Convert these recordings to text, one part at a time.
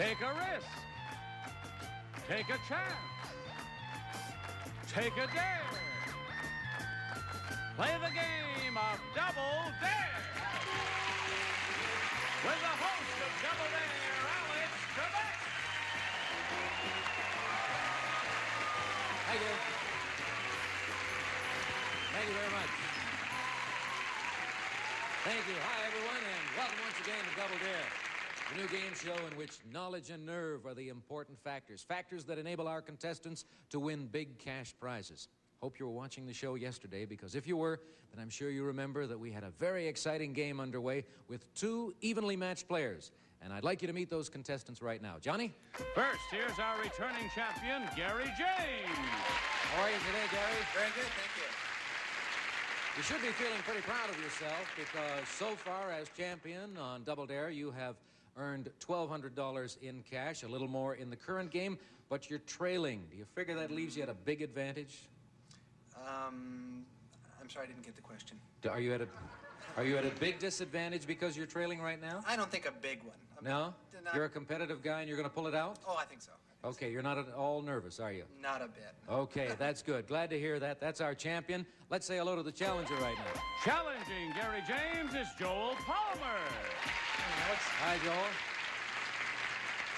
Take a risk. Take a chance. Take a dare. Play the game of Double Dare. With the host of Double Dare, Alex Trebek. Thank you. Thank you very much. Thank you. Hi, everyone, and welcome once again to Double Dare, the new game show in which knowledge and nerve are the important factors, factors that enable our contestants to win big cash prizes. Hope you were watching the show yesterday, because if you were, then I'm sure you remember that we had a very exciting game underway with two evenly matched players. And I'd like you to meet those contestants right now. Johnny? First, here's our returning champion, Gary James. How are you today, Gary? Very good, thank you. You should be feeling pretty proud of yourself, because so far as champion on Double Dare, you have earned $1,200 in cash, a little more in the current game, but you're trailing. Do you figure that leaves you at a big advantage? I'm sorry, I didn't get the question. Are you at a big disadvantage because you're trailing right now? I don't think a big one. No? You're a competitive guy and you're going to pull it out? Oh, I think so. Okay, you're not at all nervous, are you? Not a bit. Okay, that's good. Glad to hear that. That's our champion. Let's say hello to the challenger right now. Challenging Gary James is Joel Palmer. Hi, Joel.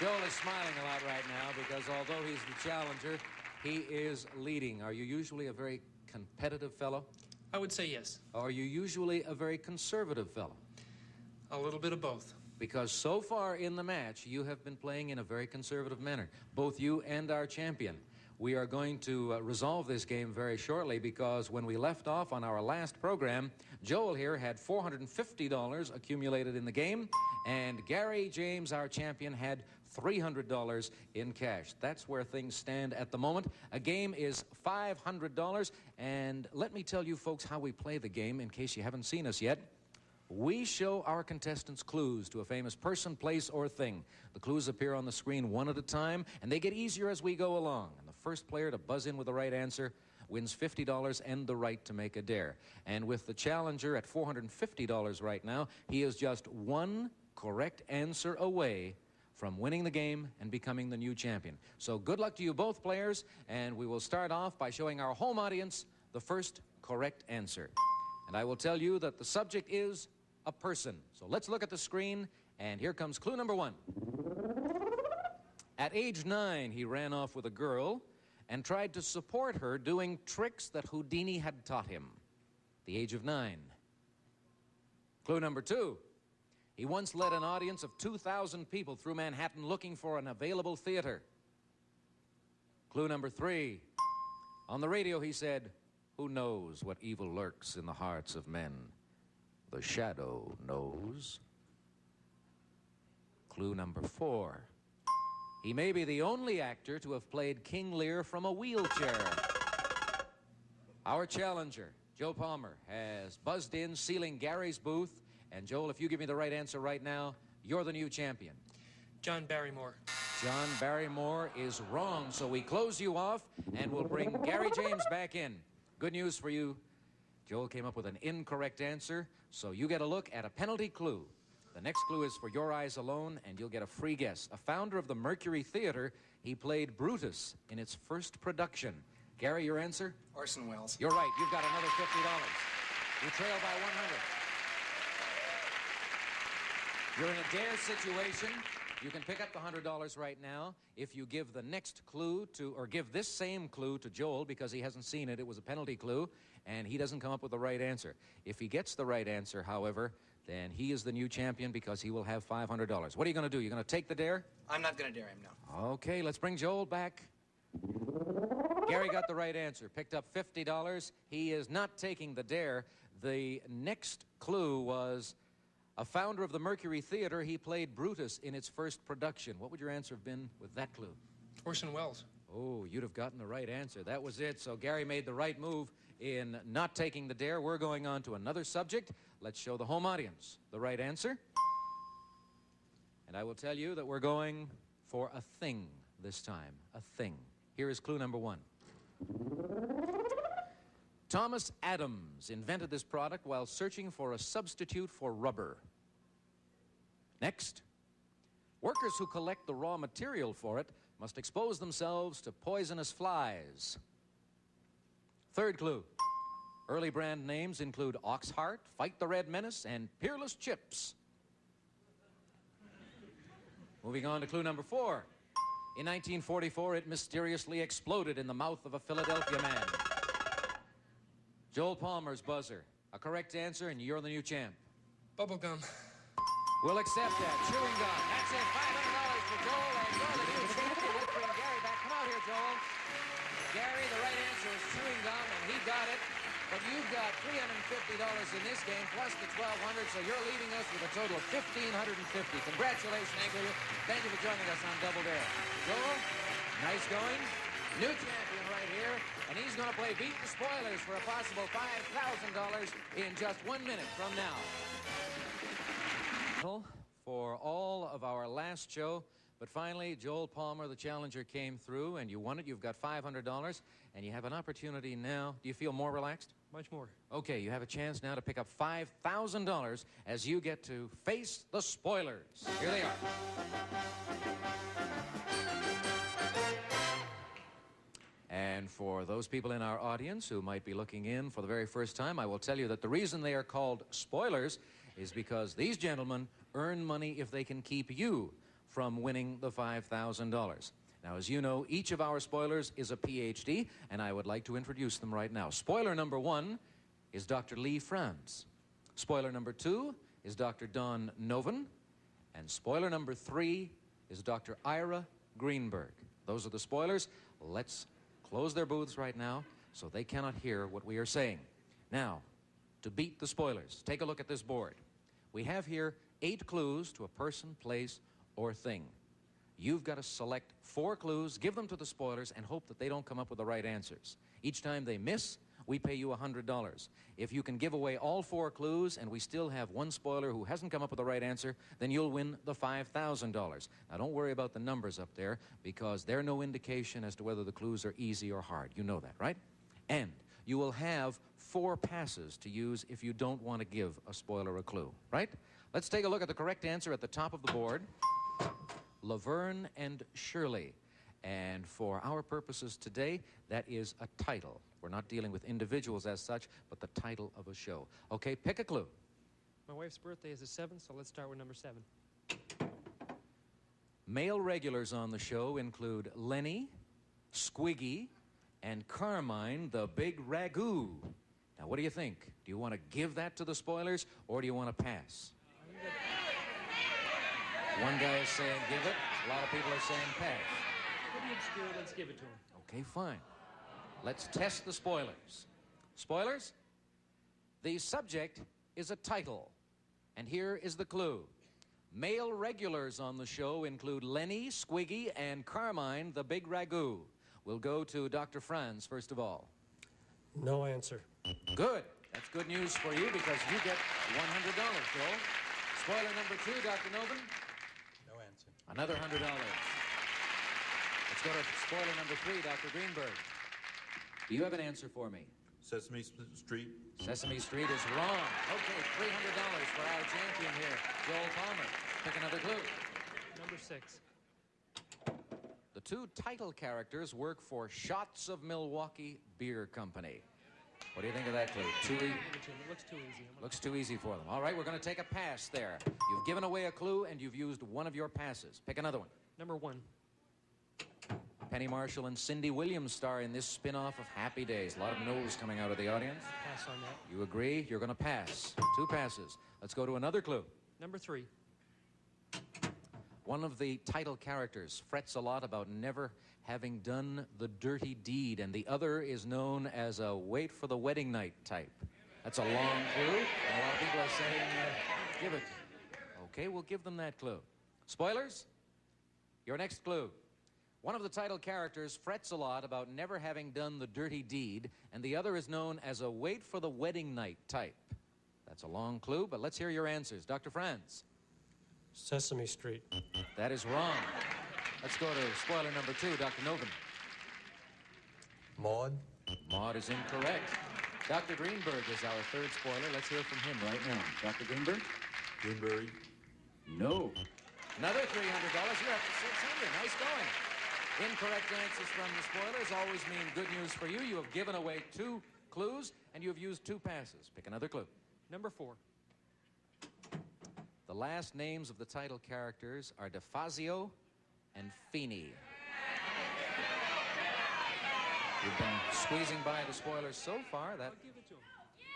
Joel is smiling a lot right now because although he's the challenger, he is leading. Are you usually a very competitive fellow? I would say yes. Or are you usually a very conservative fellow? A little bit of both. Because so far in the match, you have been playing in a very conservative manner, both you and our champion. We are going to resolve this game very shortly, because when we left off on our last program, Joel here had $450 accumulated in the game, and Gary James, our champion, had $300 in cash. That's where things stand at the moment. A game is $500, and let me tell you folks how we play the game in case you haven't seen us yet. We show our contestants clues to a famous person, place, or thing. The clues appear on the screen one at a time, and they get easier as we go along. And the first player to buzz in with the right answer wins $50 and the right to make a dare. And with the challenger at $450 right now, he is just one correct answer away from winning the game and becoming the new champion. So good luck to you both players, and we will start off by showing our home audience the first correct answer. And I will tell you that the subject is a person. So let's look at the screen, and here comes clue number one. At age 9, he ran off with a girl and tried to support her doing tricks that Houdini had taught him. The age of 9. Clue number 2. He once led an audience of 2,000 people through Manhattan looking for an available theater. Clue number 3. On the radio he said, "Who knows what evil lurks in the hearts of men? The shadow knows." Clue number 4. He may be the only actor to have played King Lear from a wheelchair. Our challenger, Joe Palmer, has buzzed in, sealing Gary's booth. And Joel, if you give me the right answer right now, you're the new champion. John Barrymore. John Barrymore is wrong, so we close you off, and we'll bring Gary James back in. Good news for you. Joel came up with an incorrect answer, so you get a look at a penalty clue. The next clue is for your eyes alone, and you'll get a free guess. A founder of the Mercury Theater, he played Brutus in its first production. Gary, your answer? Orson Welles. You're right. You've got another $50. You trail by 100. You're in a dare situation. You can pick up the $100 right now if you give the next clue to, or give this same clue to Joel, because he hasn't seen it. It was a penalty clue, and he doesn't come up with the right answer. If he gets the right answer, however, then he is the new champion, because he will have $500. What are you going to do? You're going to take the dare? I'm not going to dare him, no. Okay, let's bring Joel back. Gary got the right answer, picked up $50. He is not taking the dare. The next clue was a founder of the Mercury Theater. He played Brutus in its first production. What would your answer have been with that clue? Orson Welles. Oh, you'd have gotten the right answer. That was it. So Gary made the right move in not taking the dare. We're going on to another subject. Let's show the home audience the right answer. And I will tell you that we're going for a thing this time. A thing. Here is clue number 1. Thomas Adams invented this product while searching for a substitute for rubber. Next. Workers who collect the raw material for it must expose themselves to poisonous flies. Third clue. Early brand names include Oxheart, Fight the Red Menace, and Peerless Chips. Moving on to clue number 4. In 1944, it mysteriously exploded in the mouth of a Philadelphia man. Joel Palmer's buzzer. A correct answer, and you're the new champ. Bubblegum. We'll accept that. Chewing gum. That's it. $500 for Joel, and you're the new champion. Let's bring Gary back. Come out here, Joel. Gary, the right answer is chewing gum, and he got it. But you've got $350 in this game, plus the $1,200, so you're leaving us with a total of $1,550. Congratulations to you. Thank you for joining us on Double Dare. Joel, nice going. New champion right here, and he's going to play Beat the Spoilers for a possible $5,000 in just 1 minute from now. For all of our last show, but finally, Joel Palmer, the challenger, came through, and you won it. You've got $500, and you have an opportunity now. Do you feel more relaxed? Much more. Okay, you have a chance now to pick up $5,000 as you get to face the spoilers. Here they are. And for those people in our audience who might be looking in for the very first time, I will tell you that the reason they are called spoilers is because these gentlemen earn money if they can keep you from winning the $5,000. Now, as you know, each of our spoilers is a Ph.D., and I would like to introduce them right now. Spoiler number 1 is Dr. Lee Franz. Spoiler number 2 is Dr. Don Noven. And spoiler number 3 is Dr. Ira Greenberg. Those are the spoilers. Let's close their booths right now so they cannot hear what we are saying. Now, to beat the spoilers, take a look at this board. We have here 8 clues to a person, place, or thing. You've got to select 4 clues, give them to the spoilers, and hope that they don't come up with the right answers. Each time they miss, we pay you $100. If you can give away all 4 clues and we still have one spoiler who hasn't come up with the right answer, then you'll win the $5,000. Now, don't worry about the numbers up there because they're no indication as to whether the clues are easy or hard. You know that, right? And you will have 4 passes to use if you don't want to give a spoiler a clue, right? Let's take a look at the correct answer at the top of the board. Laverne and Shirley. And for our purposes today, that is a title. We're not dealing with individuals as such, but the title of a show. Okay, pick a clue. My wife's birthday is the 7th, so let's start with number 7. Male regulars on the show include Lenny, Squiggy, and Carmine, the Big Ragu. Now, what do you think? Do you want to give that to the spoilers, or do you want to pass? One guy is saying give it. A lot of people are saying pass. Pretty obscure, let's give it to him. Okay, fine. Let's test the spoilers. Spoilers? The subject is a title. And here is the clue. Male regulars on the show include Lenny, Squiggy, and Carmine, the Big Ragu. We'll go to Dr. Franz first of all. No answer. Good. That's good news for you because you get $100, Joel. Spoiler number 2, Dr. Noven. No answer. Another $100. Let's go to spoiler number 3, Dr. Greenberg. Do you have an answer for me? Sesame Street. Sesame Street is wrong. Okay, $300 for our champion here, Joel Palmer. Pick another clue. Number 6. The 2 title characters work for Shots of Milwaukee Beer Company. What do you think of that clue? It looks too easy. Looks too easy for them. All right, we're going to take a pass there. You've given away a clue, and you've used one of your passes. Pick another one. Number 1. Penny Marshall and Cindy Williams star in this spin-off of Happy Days. A lot of no's coming out of the audience. Pass on that. You agree? You're going to pass. 2 passes. Let's go to another clue. Number 3. One of the title characters frets a lot about never having done the dirty deed, and the other is known as a wait for the wedding night type. That's a long clue, and a lot of people are saying, give it. Okay, we'll give them that clue. Spoilers? Your next clue. One of the title characters frets a lot about never having done the dirty deed, and the other is known as a wait for the wedding night type. That's a long clue, but let's hear your answers. Dr. Franz. Sesame Street. That is wrong. Let's go to spoiler number 2, Dr. Noven. Maud. Maud is incorrect. Dr. Greenberg is our 3rd spoiler. Let's hear from him right now. Dr. Greenberg? Greenberry. No. Another $300. You're up to $600. Nice going. Incorrect answers from the spoilers always mean good news for you. You have given away 2 clues, and you have used 2 passes. Pick another clue. Number 4. The last names of the title characters are DeFazio and Feeney. You've been squeezing by the spoilers so far. I'll give it to him.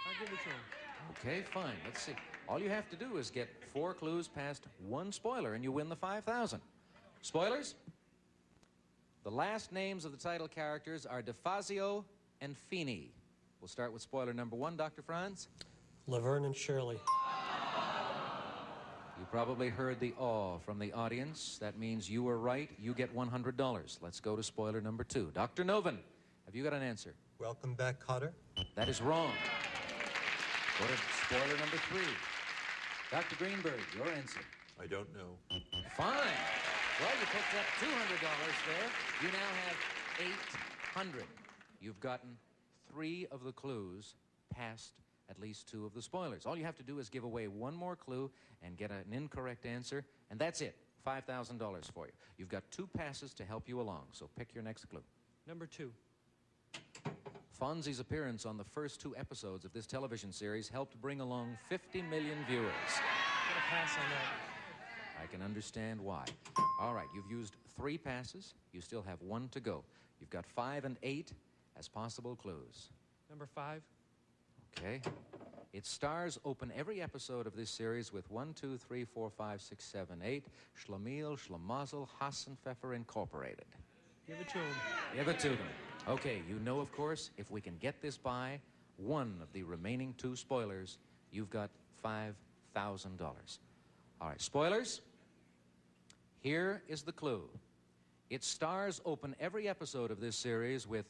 I'll give it to him. Okay, fine. Let's see. All you have to do is get 4 clues past 1 spoiler, and you win the $5,000. Spoilers? The last names of the title characters are DeFazio and Feeney. We'll start with spoiler number 1, Dr. Franz. Laverne and Shirley. You probably heard the awe from the audience. That means you were right. You get $100. Let's go to spoiler number 2. Dr. Novin, have you got an answer? Welcome back, Cotter. That is wrong. Go to spoiler number 3. Dr. Greenberg, your answer. I don't know. Fine. Well, you picked up $200 there. You now have $800. You've gotten 3 of the clues past at least 2 of the spoilers. All you have to do is give away 1 more clue and get an incorrect answer, and that's it. $5,000 for you. You've got 2 passes to help you along, so pick your next clue. Number 2. Fonzie's appearance on the first 2 episodes of this television series helped bring along 50 million viewers. I'm going to pass on that. I can understand why. All right, you've used 3 passes. You still have 1 to go. You've got 5 and 8 as possible clues. Number 5. Okay. Its stars open every episode of this series with 1, 2, 3, 4, 5, 6, 7, 8. Schlemiel, Schlemazel, Hassenpfeffer Incorporated. Give it to him. Give it to them. Okay, you know, of course, if we can get this by 1 of the remaining 2 spoilers, you've got $5,000. All right, spoilers. Here is the clue. Its stars open every episode of this series with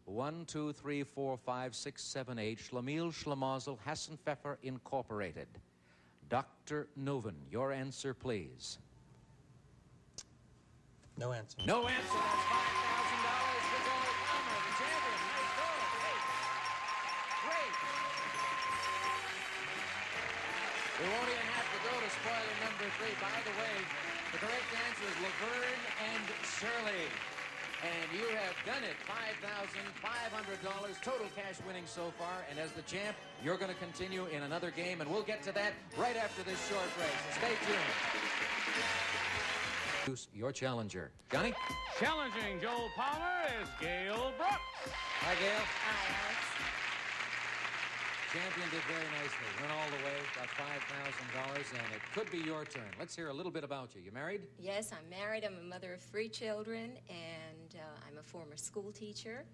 1, 2, 3, 4, 5, 6, 7, 8. Schlemiel, Schlemazel, Hassenpfeffer Incorporated. Dr. Novin, your answer, please. No answer. No answer. That's $5,000 for Gold Palmer, the champion. Nice going. Great. We won't even have to go to spoiler number 3. By the way, the correct answer is Laverne and Shirley. And you have done it. $5,500 total cash winning so far. And as the champ, you're going to continue in another game. And we'll get to that right after this short break. So stay tuned. Your challenger. Johnny? Challenging Joel Palmer is Gail Brooks. Hi, Gail. Hi, Alex. Champion did very nicely. Went all the way, got $5,000, and it could be your turn. Let's hear a little bit about you. You married? Yes, I'm married. I'm a mother of 3 children, and I'm a former school teacher.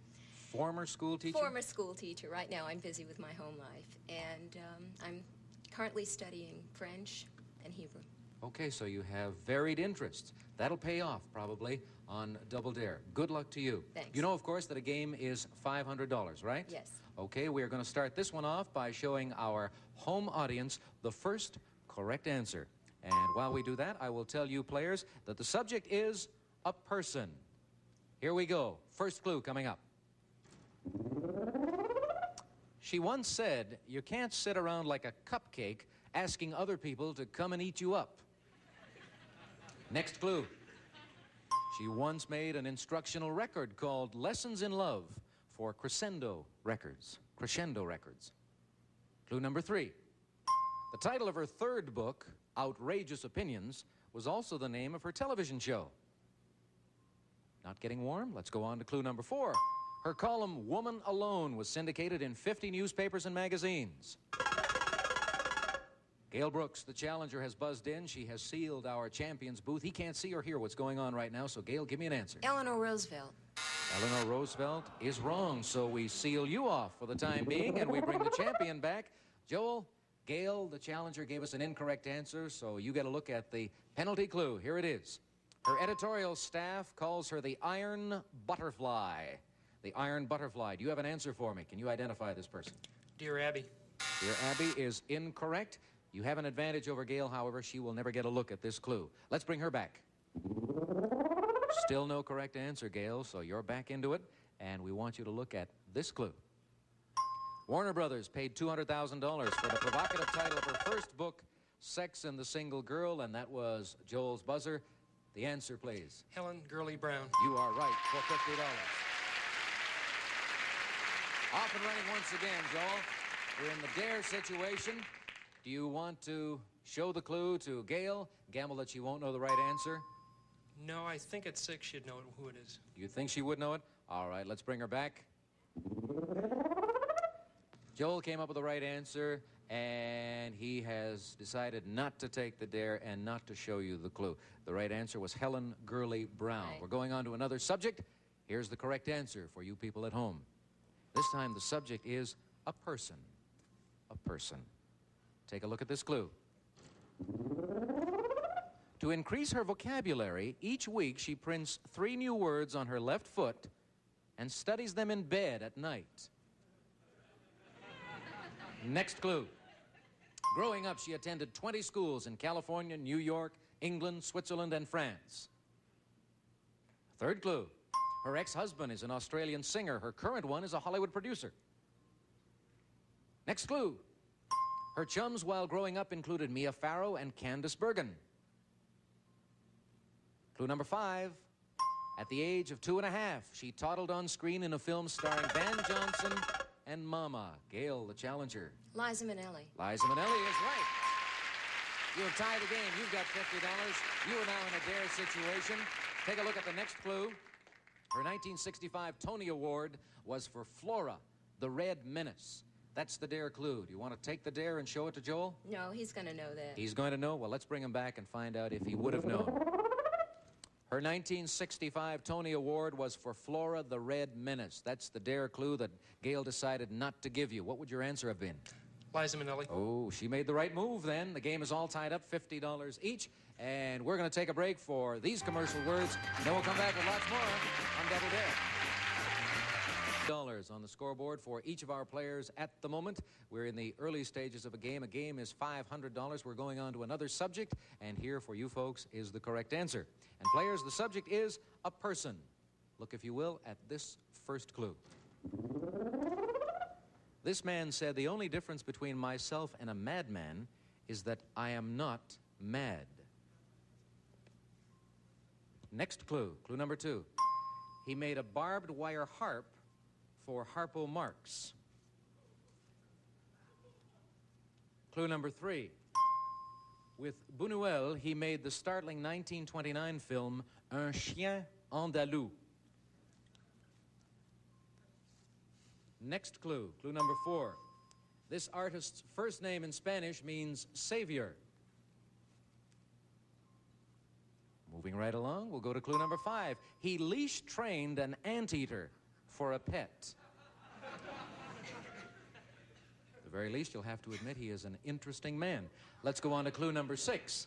Former school teacher? Former school teacher. Right now, I'm busy with my home life, and I'm currently studying French and Hebrew. Okay, so you have varied interests. That'll pay off, probably, on Double Dare. Good luck to you. Thanks. You know, of course, that a game is $500, right? Yes. Okay, we are going to start this one off by showing our home audience the first correct answer. And while we do that, I will tell you, players, that the subject is a person. Here we go. First clue coming up. She once said, "You can't sit around like a cupcake asking other people to come and eat you up." Next clue. She once made an instructional record called Lessons in Love for Crescendo Records. Crescendo Records. Clue number 3. The title of her 3rd book, Outrageous Opinions, was also the name of her television show. Not getting warm? Let's go on to clue number 4. Her column, Woman Alone, was syndicated in 50 newspapers and magazines. Gail Brooks, the challenger, has buzzed in. She has sealed our champion's booth. He can't see or hear what's going on right now, so Gail, give me an answer. Eleanor Roosevelt. Eleanor Roosevelt is wrong, so we seal you off for the time being, and we bring the champion back. Joel, Gail, the challenger, gave us an incorrect answer, so you get a look at the penalty clue. Here it is. Her editorial staff calls her the Iron Butterfly. The Iron Butterfly. Do you have an answer for me? Can you identify this person? Dear Abby. Dear Abby is incorrect. You have an advantage over Gail, however. She will never get a look at this clue. Let's bring her back. Still no correct answer, Gail, so you're back into it, and we want you to look at this clue. Warner Brothers paid $200,000 for the provocative title of her first book, sex in the single girl, and that was Joel's buzzer. The answer, please. Helen Gurley Brown. You are right for $50. Off and running once again, Joel. We're in the dare situation. Do you want to show the clue to Gail? Gamble that she won't know the right answer? No, I think at 6 she'd know who it is. You think she would know it? All right, let's bring her back. Joel came up with the right answer, and he has decided not to take the dare and not to show you the clue. The right answer was Helen Gurley Brown. Right. We're going on to another subject. Here's the correct answer for you people at home. This time the subject is a person. A person. Take a look at this clue. To increase her vocabulary, each week she prints 3 new words on her left foot and studies them in bed at night. Next clue. Growing up, she attended 20 schools in California, New York, England, Switzerland, and France. Third clue. Her ex-husband is an Australian singer. Her current one is a Hollywood producer. Next clue. Her chums while growing up included Mia Farrow and Candice Bergen. Clue number 5. At the age of 2.5, she toddled on screen in a film starring Van Johnson and Mama. Gail, the challenger. Liza Minnelli. Liza Minnelli is right. You have tied the game. You've got $50. You are now in a dare situation. Take a look at the next clue. Her 1965 Tony Award was for Flora, the Red Menace. That's the dare clue. Do you want to take the dare and show it to Joel? No, he's going to know that. He's going to know? Well, let's bring him back and find out if he would have known. Her 1965 Tony Award was for Flora, the Red Menace. That's the dare clue that Gail decided not to give you. What would your answer have been? Liza Minnelli. Oh, she made the right move then. The game is all tied up, $50 each. And we're going to take a break for these commercial words. Then we'll come back with lots more on Double Dare. $50 on the scoreboard for each of our players at the moment. We're in the early stages of a game. A game is $500. We're going on to another subject. And here for you folks is the correct answer. And players, the subject is a person. Look, if you will, at this first clue. This man said, the only difference between myself and a madman is that I am not mad. Next clue, clue number 2. He made a barbed wire harp for Harpo Marx. Clue number 3. With Buñuel, he made the startling 1929 film Un Chien Andalou. Next clue, clue number 4. This artist's first name in Spanish means savior. Moving right along, we'll go to clue number 5. He leash trained an anteater for a pet. At the very least, you'll have to admit he is an interesting man. Let's go on to clue number 6.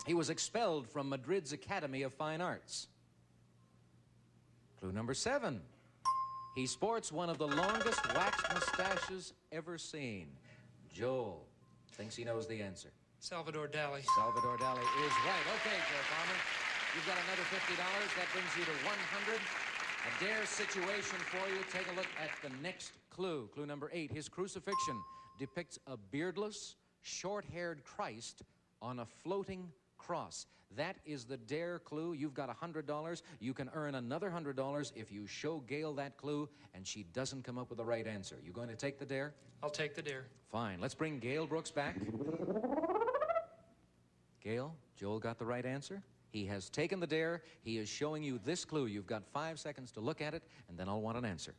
He was expelled from Madrid's Academy of Fine Arts. Clue number 7. He sports one of the longest waxed mustaches ever seen. Joel thinks he knows the answer. Salvador Dali. Salvador Dali is right. Okay, Joe Palmer, you've got another $50. That brings you to $100. A dare situation for you. Take a look at the next clue. Clue number 8. His crucifixion depicts a beardless, short-haired Christ on a floating cross. That is the dare clue. You've got $100. You can earn another $100 if you show Gail that clue and she doesn't come up with the right answer. You going to take the dare? I'll take the dare. Fine. Let's bring Gail Brooks back. Gail, Joel got the right answer. He has taken the dare. He is showing you this clue. You've got 5 seconds to look at it, and then I'll want an answer.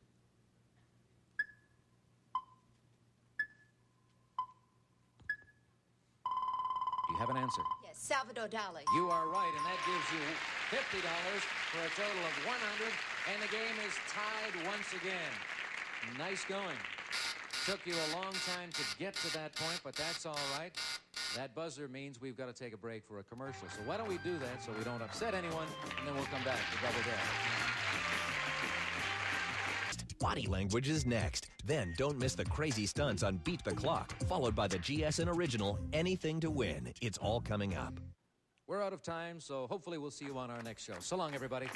Do you have an answer? Yes, Salvador Dali. You are right, and that gives you $50 for a total of $100, and the game is tied once again. Nice going. Took you a long time to get to that point, but that's all right. That buzzer means we've got to take a break for a commercial. So why don't we do that so we don't upset anyone, and then we'll come back to Double Dare. Body Language is next. Then don't miss the crazy stunts on Beat the Clock, followed by the GSN original, Anything to Win. It's all coming up. We're out of time, so hopefully we'll see you on our next show. So long, everybody.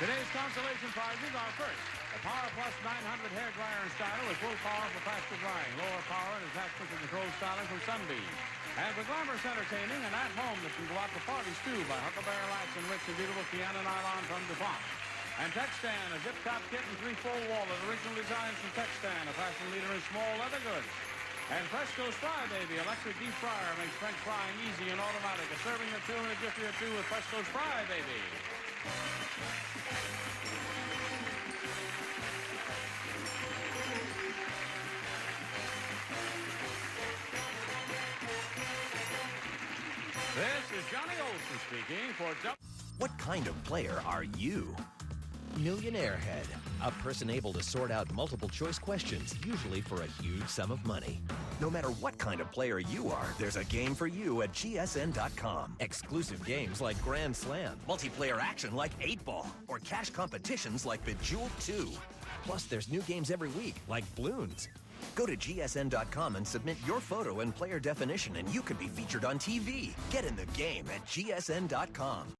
Today's consolation prizes are first The Power Plus 900 hair dryer and styler with full power for faster drying, lower power and attachment to control styling from Sunbeam. And for glamorous entertaining and at home that can go out to parties too by Huckleberry Lights and rich and beautiful piano nylon from DuPont. And Textan, a zip-top kit and 3-fold wallet, original designs from Textan, a fashion leader in small leather goods. And Fresco's Fry Baby, electric deep fryer, makes French frying easy and automatic. A serving of two in a jiffy or two with Fresco's Fry Baby. This is Johnny Olson speaking for... What kind of player are you? Millionaire Head, a person able to sort out multiple choice questions, usually for a huge sum of money. No matter what kind of player you are, there's a game for you at GSN.com. Exclusive games like Grand Slam, multiplayer action like 8-Ball, or cash competitions like Bejeweled 2. Plus, there's new games every week, like Bloons. Go to GSN.com and submit your photo and player definition, and you could be featured on TV. Get in the game at GSN.com.